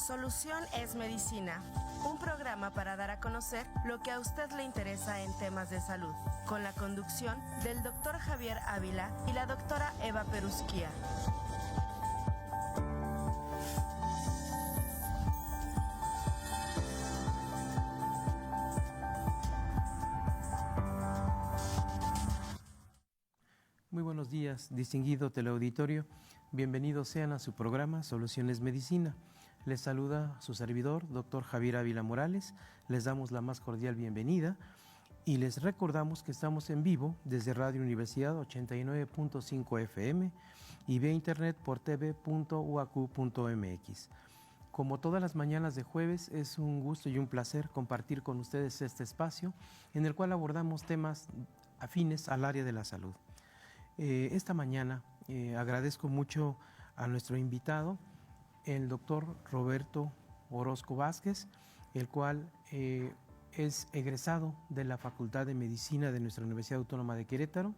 Solución es Medicina, un programa para dar a conocer lo que a usted le interesa en temas de salud, con la conducción del doctor Javier Ávila y la doctora Eva Perusquía. Muy buenos días, distinguido teleauditorio. Bienvenidos sean a su programa Soluciones Medicina. Les saluda su servidor, doctor Javier Ávila Morales. Les damos la más cordial bienvenida y les recordamos que estamos en vivo desde Radio Universidad 89.5 FM y vía internet por tv.uacu.mx. Como todas las mañanas de jueves, es un gusto y un placer compartir con ustedes este espacio en el cual abordamos temas afines al área de la salud. Esta mañana agradezco mucho a nuestro invitado, el doctor Roberto Orozco Vázquez, el cual es egresado de la Facultad de Medicina de nuestra Universidad Autónoma de Querétaro.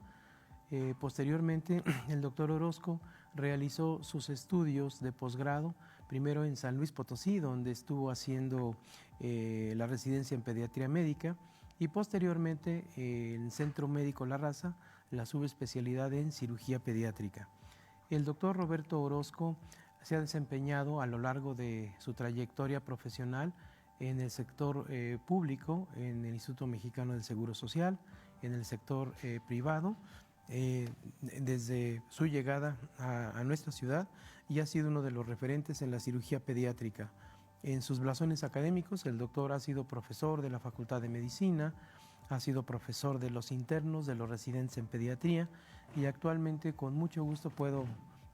Posteriormente, el doctor Orozco realizó sus estudios de posgrado, primero en San Luis Potosí, donde estuvo haciendo la residencia en pediatría médica, y posteriormente en el Centro Médico La Raza, la subespecialidad en cirugía pediátrica. El doctor Roberto Orozco se ha desempeñado a lo largo de su trayectoria profesional en el sector público, en el Instituto Mexicano del Seguro Social, en el sector privado, desde su llegada a nuestra ciudad, y ha sido uno de los referentes en la cirugía pediátrica. En sus blasones académicos, el doctor ha sido profesor de la Facultad de Medicina, ha sido profesor de los internos, de los residentes en pediatría, y actualmente con mucho gusto puedo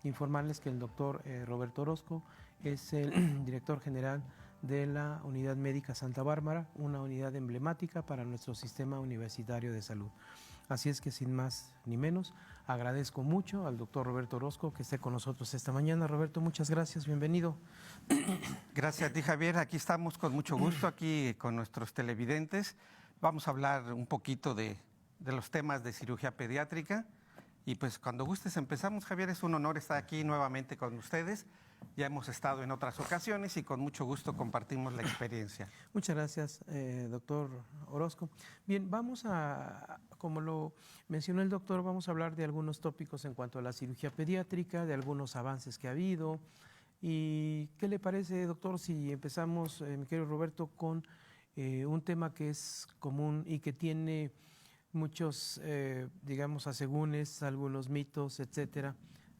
informarles que el doctor Roberto Orozco es el director general de la Unidad Médica Santa Bárbara, una unidad emblemática para nuestro sistema universitario de salud. Así es que sin más ni menos, agradezco mucho al doctor Roberto Orozco que esté con nosotros esta mañana. Roberto, muchas gracias, bienvenido. Gracias a ti, Javier. Aquí estamos con mucho gusto, aquí con nuestros televidentes. Vamos a hablar un poquito de los temas de cirugía pediátrica y pues cuando gustes empezamos, Javier. Es un honor estar aquí nuevamente con ustedes. Ya hemos estado en otras ocasiones y con mucho gusto compartimos la experiencia. Muchas gracias, doctor Orozco. Bien, como lo mencionó el doctor, vamos a hablar de algunos tópicos en cuanto a la cirugía pediátrica, de algunos avances que ha habido. ¿Y qué le parece, doctor, si empezamos, mi querido Roberto, con un tema que es común y que tiene muchos, digamos, asegúnes, algunos mitos, etcétera,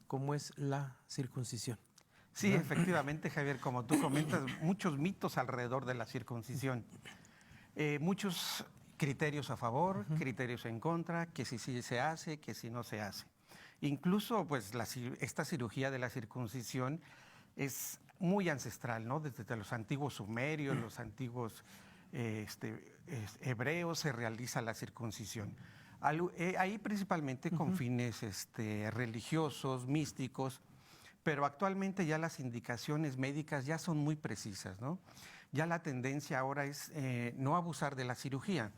como es la circuncisión? Sí, efectivamente, Javier, como tú comentas, muchos mitos alrededor de la circuncisión. Muchos criterios a favor, criterios en contra, que si sí se hace, que si no se hace. Incluso, pues, esta cirugía de la circuncisión es muy ancestral, ¿no? Desde los antiguos sumerios, los antiguos hebreos se realiza la circuncisión. Ahí principalmente con fines religiosos, místicos, pero actualmente ya las indicaciones médicas ya son muy precisas, ¿no? Ya la tendencia ahora es no abusar de la cirugía,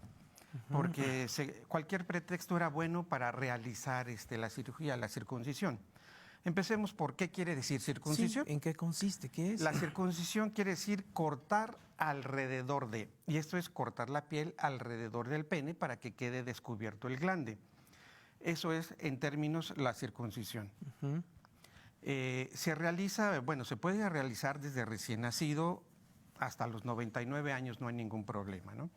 porque cualquier pretexto era bueno para realizar la cirugía, la circuncisión. Empecemos por qué quiere decir circuncisión. Sí, ¿en qué consiste? ¿Qué es? La circuncisión quiere decir cortar alrededor de, y esto es cortar la piel alrededor del pene para que quede descubierto el glande. Eso es, en términos, la circuncisión. Se realiza, bueno, se puede realizar desde recién nacido hasta los 99 años, no hay ningún problema, ¿no?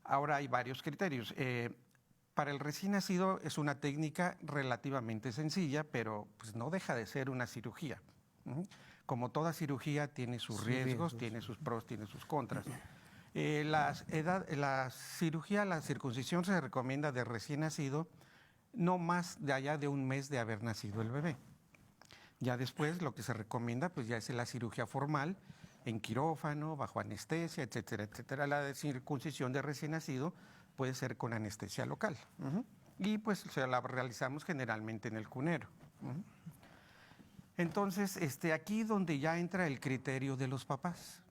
Ahora hay varios criterios. Para el recién nacido es una técnica relativamente sencilla, pero pues no deja de ser una cirugía. Como toda cirugía tiene sus riesgos, tiene sus pros, tiene sus contras. La cirugía, la circuncisión se recomienda de recién nacido no más de allá de un mes de haber nacido el bebé. Ya después lo que se recomienda pues ya es la cirugía formal, en quirófano, bajo anestesia, etcétera, etcétera. La circuncisión de recién nacido puede ser con anestesia local. Y pues la realizamos generalmente en el cunero. Entonces, aquí donde ya entra el criterio de los papás.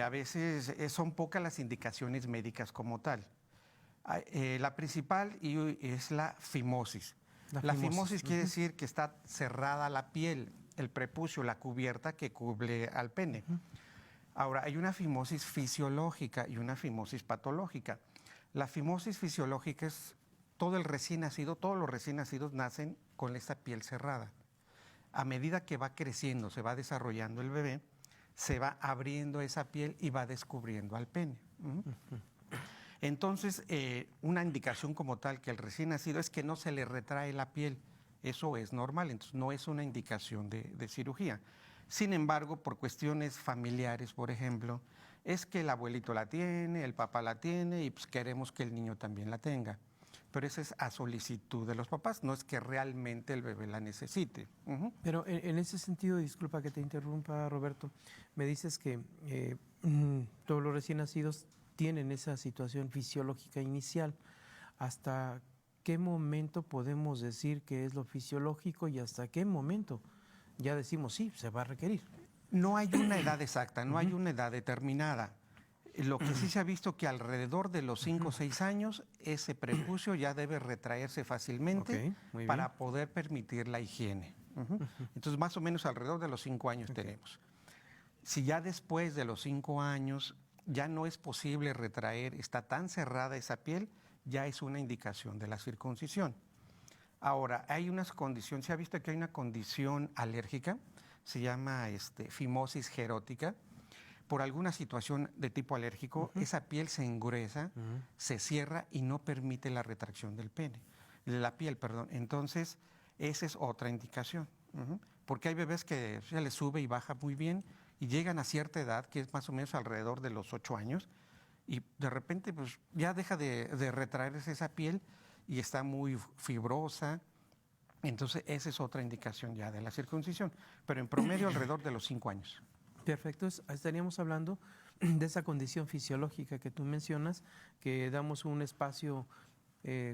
A veces son pocas las indicaciones médicas como tal. La principal es la fimosis. La fimosis quiere decir que está cerrada la piel. el prepucio, la cubierta que cubre al pene. Ahora, hay una fimosis fisiológica y una fimosis patológica. La fimosis fisiológica es todos los recién nacidos nacen con esta piel cerrada. A medida que va creciendo, se va desarrollando el bebé, se va abriendo esa piel y va descubriendo al pene. Entonces, una indicación como tal que el recién nacido es que no se le retrae la piel. Eso es normal, entonces no es una indicación de cirugía. Sin embargo, por cuestiones familiares, por ejemplo, es que el abuelito la tiene, el papá la tiene y pues queremos que el niño también la tenga. Pero eso es a solicitud de los papás, no es que realmente el bebé la necesite. Pero en ese sentido, disculpa que te interrumpa, Roberto, me dices que todos los recién nacidos tienen esa situación fisiológica inicial. ¿Hasta qué momento podemos decir que es lo fisiológico y hasta qué momento ya decimos sí, se va a requerir? No hay una edad exacta, no hay una edad determinada. Lo que sí se ha visto que alrededor de los 5 o 6 años ese prepucio ya debe retraerse fácilmente para poder permitir la higiene. Entonces más o menos alrededor de los 5 años tenemos. Si ya después de los 5 años ya no es posible retraer, está tan cerrada esa piel, ya es una indicación de la circuncisión. Ahora, hay unas condiciones, se ha visto que hay una condición alérgica, se llama fimosis gerótica. Por alguna situación de tipo alérgico, esa piel se engruesa, se cierra y no permite la retracción del pene, de la piel, perdón. Entonces, esa es otra indicación, porque hay bebés que se les sube y baja muy bien y llegan a cierta edad, que es más o menos alrededor de los 8 años, y de repente pues, ya deja de retraerse esa piel y está muy fibrosa. Entonces, esa es otra indicación ya de la circuncisión, pero en promedio alrededor de los 5 años. Perfecto, estaríamos hablando de esa condición fisiológica que tú mencionas, que damos un espacio,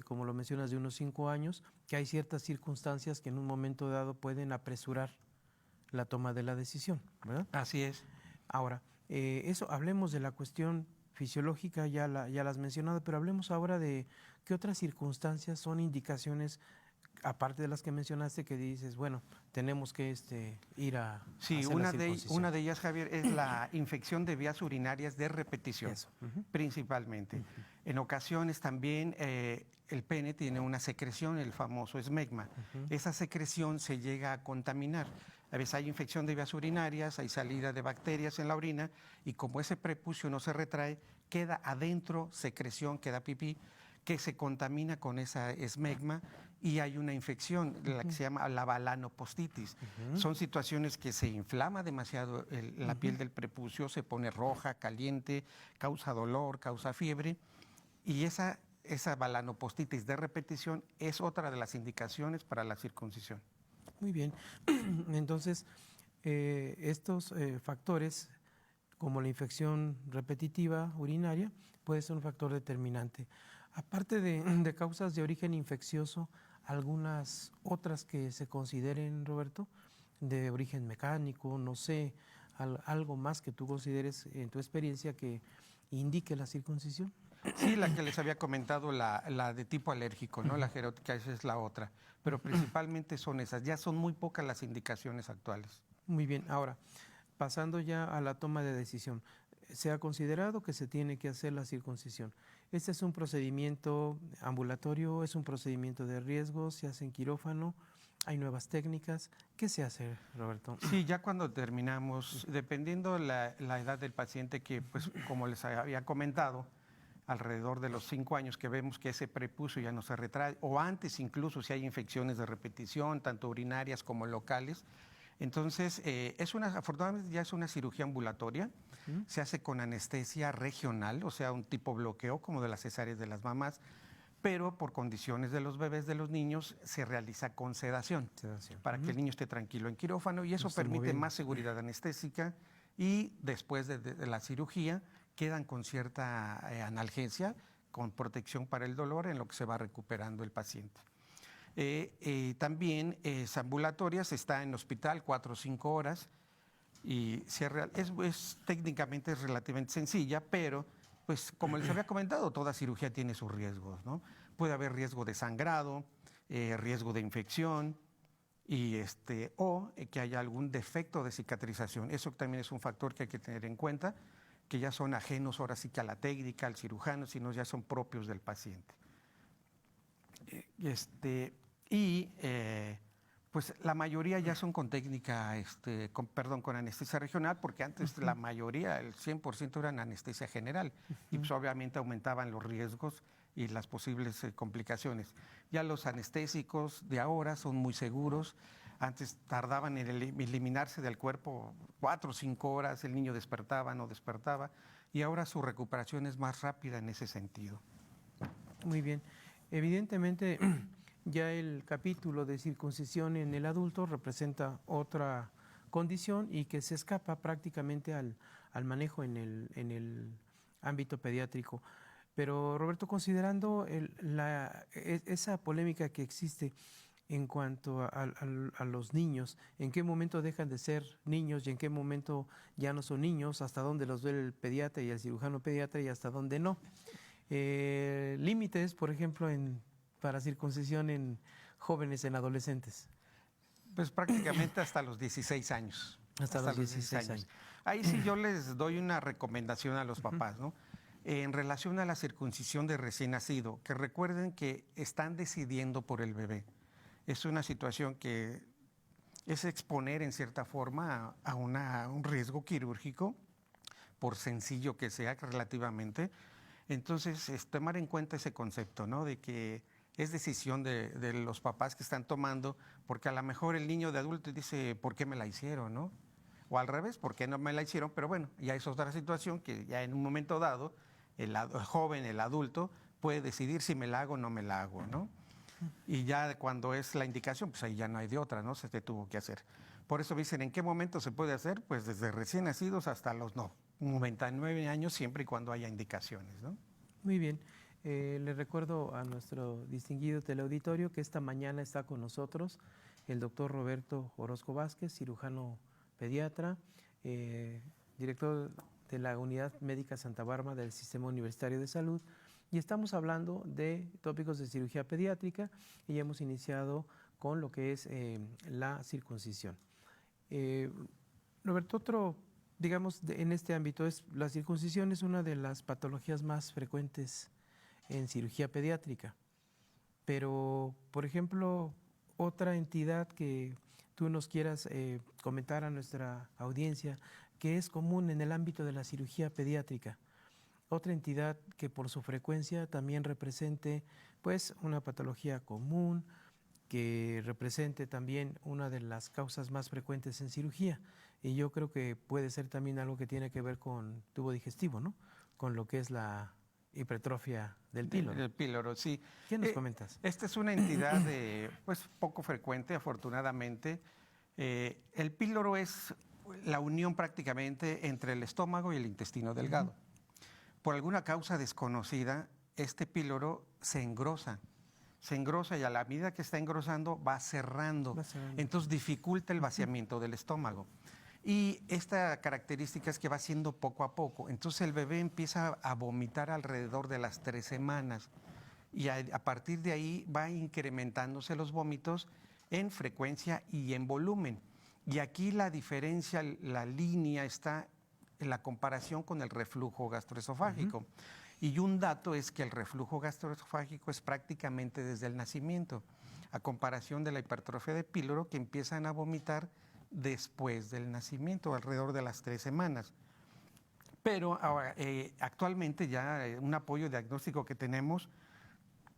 como lo mencionas, de unos 5 años, que hay ciertas circunstancias que en un momento dado pueden apresurar la toma de la decisión, ¿verdad? Así es. Ahora, hablemos de la cuestión fisiológica, ya la has mencionado, pero hablemos ahora de qué otras circunstancias son indicaciones, aparte de las que mencionaste, que dices, bueno, tenemos que ir a sí, hacer la circuncisión. una de ellas, Javier, es la infección de vías urinarias de repetición, principalmente. En ocasiones también el pene tiene una secreción, el famoso esmegma. Esa secreción se llega a contaminar. A veces hay infección de vías urinarias, hay salida de bacterias en la orina y como ese prepucio no se retrae, queda adentro secreción, queda pipí, que se contamina con esa esmegma y hay una infección, la que se llama la balanopostitis. Son situaciones que se inflama demasiado la piel del prepucio, se pone roja, caliente, causa dolor, causa fiebre y esa balanopostitis de repetición es otra de las indicaciones para la circuncisión. Muy bien, entonces estos factores como la infección repetitiva urinaria puede ser un factor determinante. Aparte de causas de origen infeccioso, algunas otras que se consideren, Roberto, de origen mecánico, no sé, algo más que tú consideres en tu experiencia que indique la circuncisión. Sí, la que les había comentado, la de tipo alérgico, ¿no? La gerótica, esa es la otra. Pero principalmente son esas. Ya son muy pocas las indicaciones actuales. Muy bien. Ahora, pasando ya a la toma de decisión. Se ha considerado que se tiene que hacer la circuncisión. ¿Este es un procedimiento ambulatorio? ¿Es un procedimiento de riesgo? ¿Se hace en quirófano? ¿Hay nuevas técnicas? ¿Qué se hace, Roberto? Sí, ya cuando terminamos, dependiendo la edad del paciente, que pues como les había comentado, alrededor de los 5 años que vemos que ese prepucio ya no se retrae, o antes incluso si hay infecciones de repetición, tanto urinarias como locales. Entonces, afortunadamente ya es una cirugía ambulatoria, se hace con anestesia regional, o sea, un tipo bloqueo como de las cesáreas de las mamás, pero por condiciones de los bebés, de los niños, se realiza con sedación. Para que el niño esté tranquilo en quirófano y eso permite más seguridad anestésica y después de la cirugía quedan con cierta analgesia, con protección para el dolor en lo que se va recuperando el paciente. También es ambulatoria, se está en hospital 4 o 5 horas y técnicamente es relativamente sencilla, pero pues como les había comentado, toda cirugía tiene sus riesgos, ¿no? Puede haber riesgo de sangrado, riesgo de infección o que haya algún defecto de cicatrización. Eso también es un factor que hay que tener en cuenta, que ya son ajenos ahora sí que a la técnica, al cirujano, sino ya son propios del paciente. Pues la mayoría ya son con técnica, con anestesia regional, porque antes la mayoría, el 100% eran anestesia general, y pues obviamente aumentaban los riesgos y las posibles complicaciones. Ya los anestésicos de ahora son muy seguros. Antes tardaban en eliminarse del cuerpo 4 o 5 horas, el niño despertaba, no despertaba, y ahora su recuperación es más rápida en ese sentido. Muy bien. Evidentemente, ya el capítulo de circuncisión en el adulto representa otra condición y que se escapa prácticamente al manejo en el ámbito pediátrico. Pero Roberto, considerando esa polémica que existe en cuanto a los niños, ¿en qué momento dejan de ser niños y en qué momento ya no son niños? ¿Hasta dónde los ve el pediatra y el cirujano pediatra y hasta dónde no? Límites, por ejemplo, para circuncisión en jóvenes, en adolescentes. Pues prácticamente hasta los 16 años. Hasta los 16 años. Ahí sí yo les doy una recomendación a los papás, ¿no? En relación a la circuncisión de recién nacido, que recuerden que están decidiendo por el bebé. Es una situación que es exponer en cierta forma a un riesgo quirúrgico, por sencillo que sea relativamente. Entonces, tomar en cuenta ese concepto, ¿no? De que es decisión de los papás que están tomando, porque a lo mejor el niño de adulto dice, ¿por qué me la hicieron, no? O al revés, ¿por qué no me la hicieron? Pero bueno, ya es otra situación que ya en un momento dado, el joven, el adulto, puede decidir si me la hago o no me la hago, ¿no? Y ya cuando es la indicación, pues ahí ya no hay de otra, ¿no? Se te tuvo que hacer. Por eso dicen, ¿en qué momento se puede hacer? Pues desde recién nacidos hasta los 99 años, siempre y cuando haya indicaciones, ¿no? Muy bien. Le recuerdo a nuestro distinguido teleauditorio que esta mañana está con nosotros el doctor Roberto Orozco Vázquez, cirujano pediatra, director de la Unidad Médica Santa Bárbara del Sistema Universitario de Salud, y estamos hablando de tópicos de cirugía pediátrica y hemos iniciado con lo que es la circuncisión. Roberto, digamos, en este ámbito, la circuncisión es una de las patologías más frecuentes en cirugía pediátrica, pero, por ejemplo, otra entidad que tú nos quieras comentar a nuestra audiencia, que es común en el ámbito de la cirugía pediátrica, otra entidad que por su frecuencia también represente pues una patología común, que represente también una de las causas más frecuentes en cirugía, y yo creo que puede ser también algo que tiene que ver con tubo digestivo, ¿no? Con lo que es la hipertrofia del píloro. El píloro, sí. ¿Qué nos comentas? Esta es una entidad pues poco frecuente, afortunadamente. El píloro es la unión prácticamente entre el estómago y el intestino delgado. Por alguna causa desconocida, este píloro se engrosa y a la medida que está engrosando va cerrando. Entonces dificulta el vaciamiento del estómago. Y esta característica es que va siendo poco a poco. Entonces el bebé empieza a vomitar alrededor de las 3 semanas y a partir de ahí va incrementándose los vómitos en frecuencia y en volumen. Y aquí la diferencia, la línea está en la comparación con el reflujo gastroesofágico. Y un dato es que el reflujo gastroesofágico es prácticamente desde el nacimiento, a comparación de la hipertrofia de píloro, que empiezan a vomitar después del nacimiento, alrededor de las 3 semanas. Pero ahora, actualmente ya un apoyo diagnóstico que tenemos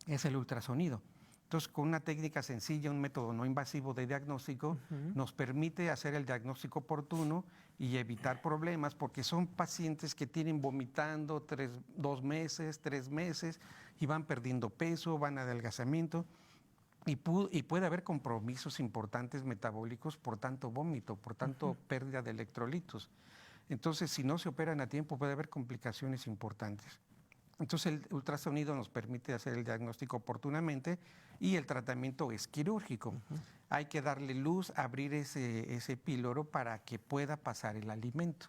es el ultrasonido. Entonces, con una técnica sencilla, un método no invasivo de diagnóstico, nos permite hacer el diagnóstico oportuno y evitar problemas, porque son pacientes que tienen vomitando 2 meses, 3 meses, y van perdiendo peso, van a adelgazamiento, y puede haber compromisos importantes metabólicos por tanto vómito, por tanto pérdida de electrolitos. Entonces, si no se operan a tiempo, puede haber complicaciones importantes. Entonces, el ultrasonido nos permite hacer el diagnóstico oportunamente y el tratamiento es quirúrgico. Hay que darle luz, abrir ese píloro para que pueda pasar el alimento.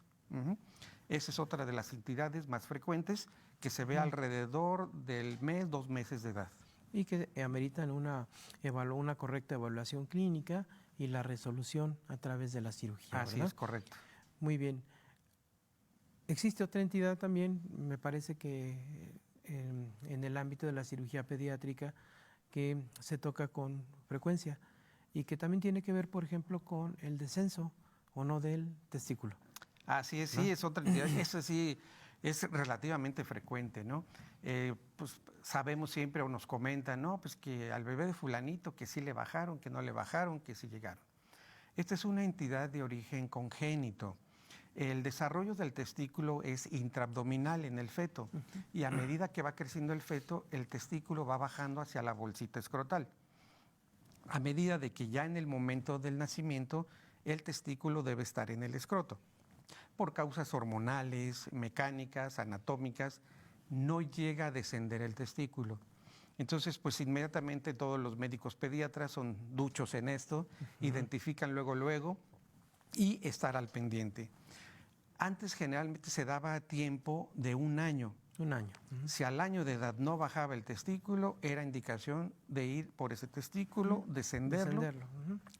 Esa es otra de las entidades más frecuentes que se ve alrededor del mes, 2 meses de edad. Y que ameritan una correcta evaluación clínica y la resolución a través de la cirugía. Así ¿verdad? es, correcto. Muy bien. Existe otra entidad también, me parece que en el ámbito de la cirugía pediátrica, que se toca con frecuencia y que también tiene que ver, por ejemplo, con el descenso o no del testículo. Así es, ¿no? sí, es otra entidad. Eso sí es relativamente frecuente, ¿no? Pues sabemos siempre o nos comentan, ¿no? Pues que al bebé de fulanito que sí le bajaron, que no le bajaron, que sí llegaron. Esta es una entidad de origen congénito. El desarrollo del testículo es intraabdominal en el feto y a medida que va creciendo el feto, el testículo va bajando hacia la bolsita escrotal. A medida de que ya en el momento del nacimiento, el testículo debe estar en el escroto. Por causas hormonales, mecánicas, anatómicas, no llega a descender el testículo. Entonces, pues inmediatamente todos los médicos pediatras son duchos en esto, identifican luego y estar al pendiente. Antes generalmente se daba tiempo de 1 año. 1 año. Si al año de edad no bajaba el testículo, era indicación de ir por ese testículo, descenderlo.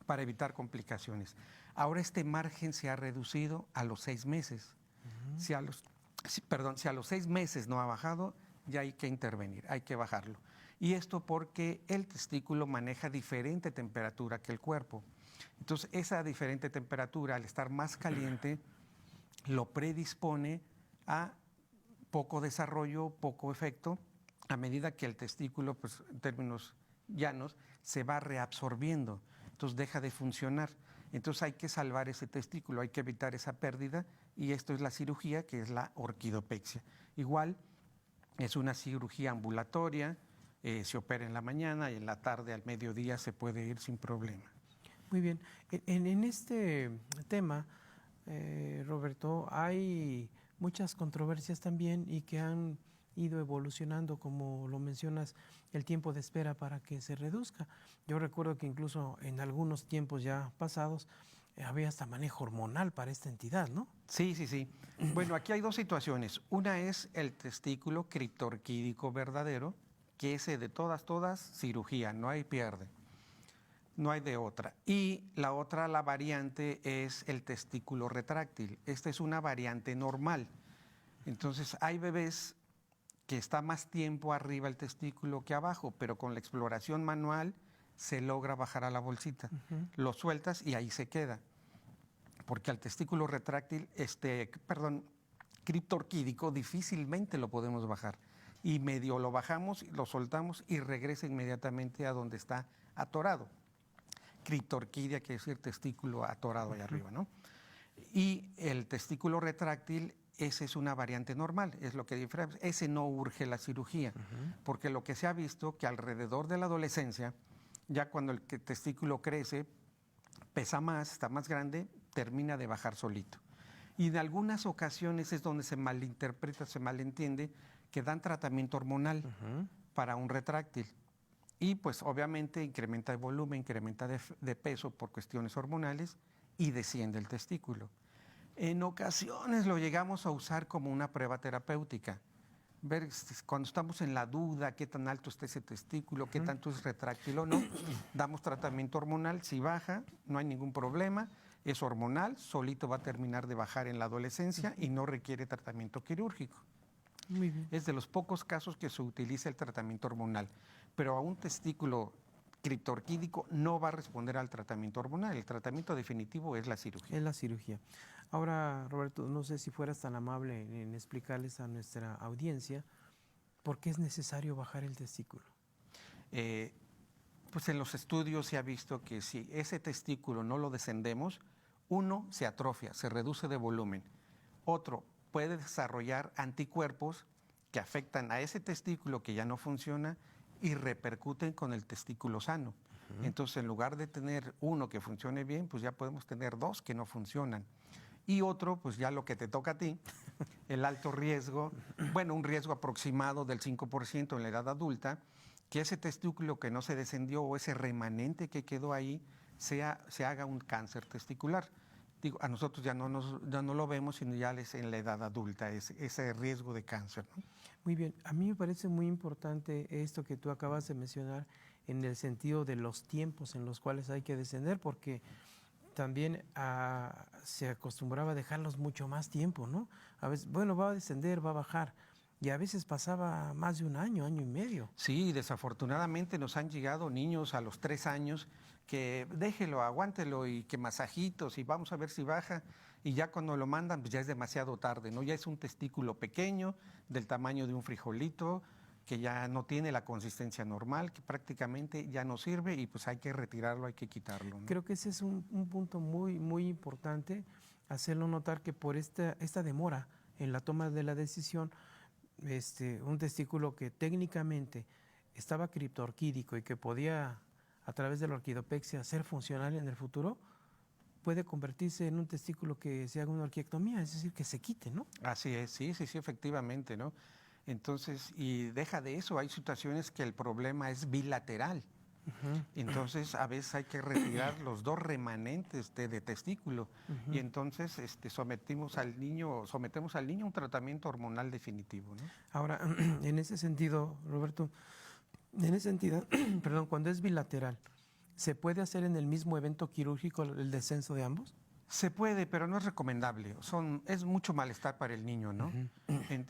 Para evitar complicaciones. Ahora este margen se ha reducido a los 6 meses. Si a los 6 meses no ha bajado, ya hay que intervenir, hay que bajarlo. Y esto porque el testículo maneja diferente temperatura que el cuerpo. Entonces, esa diferente temperatura, al estar más caliente, lo predispone a poco desarrollo, poco efecto, a medida que el testículo, pues en términos llanos, se va reabsorbiendo, entonces deja de funcionar. Entonces hay que salvar ese testículo, hay que evitar esa pérdida y esto es la cirugía que es la orquidopexia. Igual es una cirugía ambulatoria, se opera en la mañana y en la tarde al mediodía se puede ir sin problema. Muy bien. En este tema, Roberto, hay muchas controversias también y que han ido evolucionando, como lo mencionas, el tiempo de espera para que se reduzca. Yo recuerdo que incluso en algunos tiempos ya pasados había hasta manejo hormonal para esta entidad, ¿no? Sí, sí, sí. Bueno, aquí hay 2 situaciones. Una es el testículo criptorquídico verdadero, que ese de todas, cirugía, no hay pierde. No hay de otra. Y la otra, la variante, es el testículo retráctil. Esta es una variante normal. Entonces, hay bebés que está más tiempo arriba el testículo que abajo, pero con la exploración manual se logra bajar a la bolsita. Lo sueltas y ahí se queda. Porque al testículo retráctil, criptorquídico, difícilmente lo podemos bajar. Y medio lo bajamos, lo soltamos y regresa inmediatamente a donde está atorado. Criptorquidia quiere decir testículo atorado allá arriba, ¿no? Y el testículo retráctil, ese es una variante normal, es lo que diferencia. Ese no urge la cirugía, porque lo que se ha visto que alrededor de la adolescencia, ya cuando el testículo crece, pesa más, está más grande, termina de bajar solito. Y en algunas ocasiones es donde se malinterpreta, se malentiende, que dan tratamiento hormonal para un retráctil. Y pues obviamente incrementa de volumen, incrementa de peso por cuestiones hormonales y desciende el testículo. En ocasiones lo llegamos a usar como una prueba terapéutica. Ver cuando estamos en la duda, qué tan alto está ese testículo, qué tanto es retráctil o no, damos tratamiento hormonal, si baja, no hay ningún problema, es hormonal, solito va a terminar de bajar en la adolescencia y no requiere tratamiento quirúrgico. Muy bien. Es de los pocos casos que se utiliza el tratamiento hormonal, pero a un testículo criptorquídico no va a responder al tratamiento hormonal. El tratamiento definitivo es la cirugía. Es la cirugía. Ahora, Roberto, no sé si fueras tan amable en explicarles a nuestra audiencia por qué es necesario bajar el testículo. Pues en los estudios se ha visto que si ese testículo no lo descendemos, uno, se atrofia, se reduce de volumen. Otro, puede desarrollar anticuerpos que afectan a ese testículo que ya no funciona y repercuten con el testículo sano. Entonces, en lugar de tener uno que funcione bien, pues ya podemos tener 2 que no funcionan. Y otro, pues ya lo que te toca a ti, el alto riesgo, bueno, un riesgo aproximado del 5% en la edad adulta, que ese testículo que no se descendió o ese remanente que quedó ahí se haga un cáncer testicular. Digo, a nosotros ya no lo vemos, sino ya es en la edad adulta, ese riesgo de cáncer, ¿no? Muy bien, a mí me parece muy importante esto que tú acabas de mencionar en el sentido de los tiempos en los cuales hay que descender, porque también se acostumbraba a dejarlos mucho más tiempo, ¿no? A veces, bueno, va a descender, va a bajar, y a veces pasaba más de un año, año y medio. Sí, desafortunadamente nos han llegado niños a los 3 años que déjelo, aguántelo y que masajitos y vamos a ver si baja. Y ya cuando lo mandan, pues ya es demasiado tarde, ¿no? Ya es un testículo pequeño, del tamaño de un frijolito, que ya no tiene la consistencia normal, que prácticamente ya no sirve y pues hay que retirarlo, hay que quitarlo, ¿no? Creo que ese es un punto muy, muy importante, hacerlo notar que por esta demora en la toma de la decisión, un testículo que técnicamente estaba criptorquídico y que podía, a través de la orquidopexia, ser funcional en el futuro, puede convertirse en un testículo que se haga una orquiectomía, es decir, que se quite, ¿no? Así es, sí, efectivamente, ¿no? Entonces, y deja de eso, hay situaciones que el problema es bilateral. Entonces, a veces hay que retirar los 2 remanentes de testículo y entonces sometemos al niño a un tratamiento hormonal definitivo, ¿no? Ahora, en ese sentido, Roberto, perdón, cuando es bilateral, ¿se puede hacer en el mismo evento quirúrgico el descenso de ambos? Se puede, pero no es recomendable. Es mucho malestar para el niño, ¿no?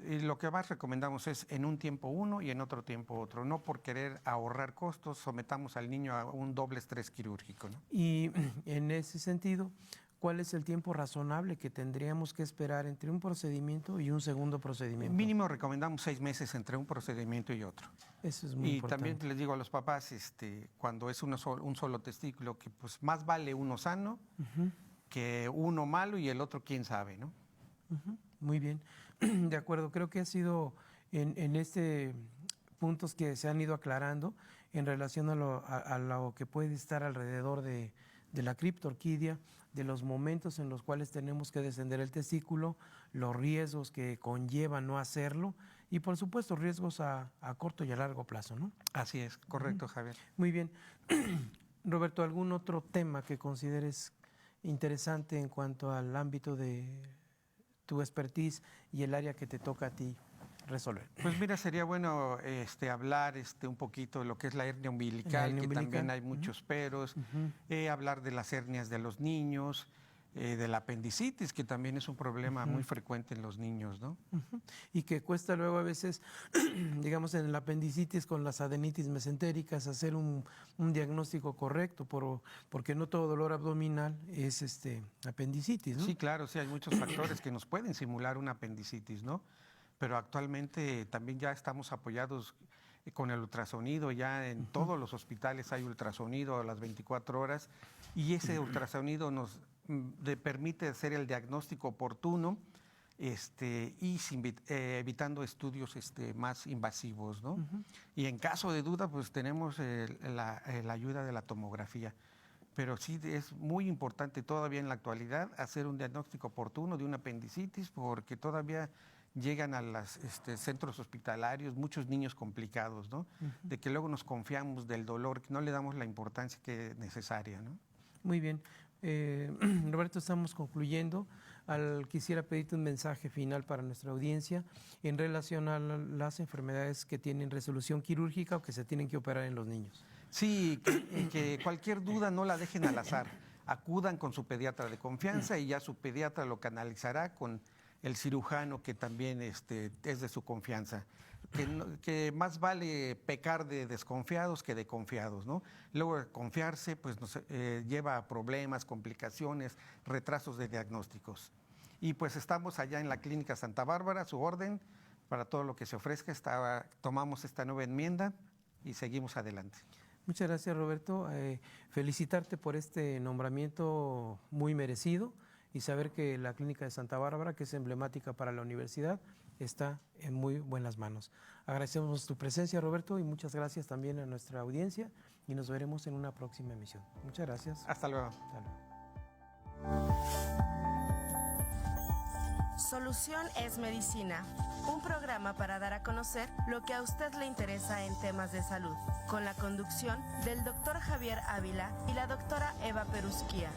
Y lo que más recomendamos es en un tiempo uno y en otro tiempo otro. No por querer ahorrar costos, sometamos al niño a un doble estrés quirúrgico, ¿no? Y en ese sentido, ¿cuál es el tiempo razonable que tendríamos que esperar entre un procedimiento y un segundo procedimiento? Mínimo recomendamos 6 meses entre un procedimiento y otro. Eso es muy importante. Y también les digo a los papás, cuando es un solo testículo, que pues más vale uno sano que uno malo y el otro quién sabe, ¿no? Muy bien, de acuerdo. Creo que ha sido en puntos que se han ido aclarando en relación a lo que puede estar alrededor de la criptorquidia, de los momentos en los cuales tenemos que descender el testículo, los riesgos que conlleva no hacerlo y por supuesto riesgos a corto y a largo plazo, ¿no? Así es, correcto, Javier. Muy bien. Roberto, ¿algún otro tema que consideres interesante en cuanto al ámbito de tu expertise y el área que te toca a ti resolver? Pues mira, sería bueno hablar un poquito de lo que es la hernia umbilical, que también hay muchos peros, hablar de las hernias de los niños, de la apendicitis, que también es un problema muy frecuente en los niños, ¿no? Y que cuesta luego a veces, digamos, en la apendicitis con las adenitis mesentéricas, hacer un diagnóstico correcto, porque no todo dolor abdominal es apendicitis, ¿no? Sí, claro, sí, hay muchos factores que nos pueden simular una apendicitis, ¿no? Pero actualmente también ya estamos apoyados con el ultrasonido, ya en todos los hospitales hay ultrasonido a las 24 horas y ese ultrasonido nos permite hacer el diagnóstico oportuno y evitando estudios más invasivos, ¿no? Y en caso de duda, pues tenemos la ayuda de la tomografía. Pero sí es muy importante todavía en la actualidad hacer un diagnóstico oportuno de una apendicitis porque todavía llegan a los centros hospitalarios muchos niños complicados, ¿no? De que luego nos confiamos del dolor, que no le damos la importancia que es necesaria, ¿no? Muy bien. Roberto, estamos concluyendo. Quisiera pedirte un mensaje final para nuestra audiencia en relación a las enfermedades que tienen resolución quirúrgica o que se tienen que operar en los niños. Sí, que cualquier duda no la dejen al azar. Acudan con su pediatra de confianza y ya su pediatra lo canalizará con el cirujano que también es de su confianza. Que más vale pecar de desconfiados que de confiados, ¿no? Luego de confiarse, pues nos lleva a problemas, complicaciones, retrasos de diagnósticos. Y pues estamos allá en la Clínica Santa Bárbara, a su orden, para todo lo que se ofrezca. Tomamos esta nueva enmienda y seguimos adelante. Muchas gracias, Roberto. Felicitarte por este nombramiento muy merecido y saber que la Clínica de Santa Bárbara, que es emblemática para la universidad, está en muy buenas manos. Agradecemos tu presencia, Roberto, y muchas gracias también a nuestra audiencia y nos veremos en una próxima emisión. Muchas gracias. Hasta luego. Hasta luego. Solución es Medicina, un programa para dar a conocer lo que a usted le interesa en temas de salud, con la conducción del doctor Javier Ávila y la doctora Eva Perusquía.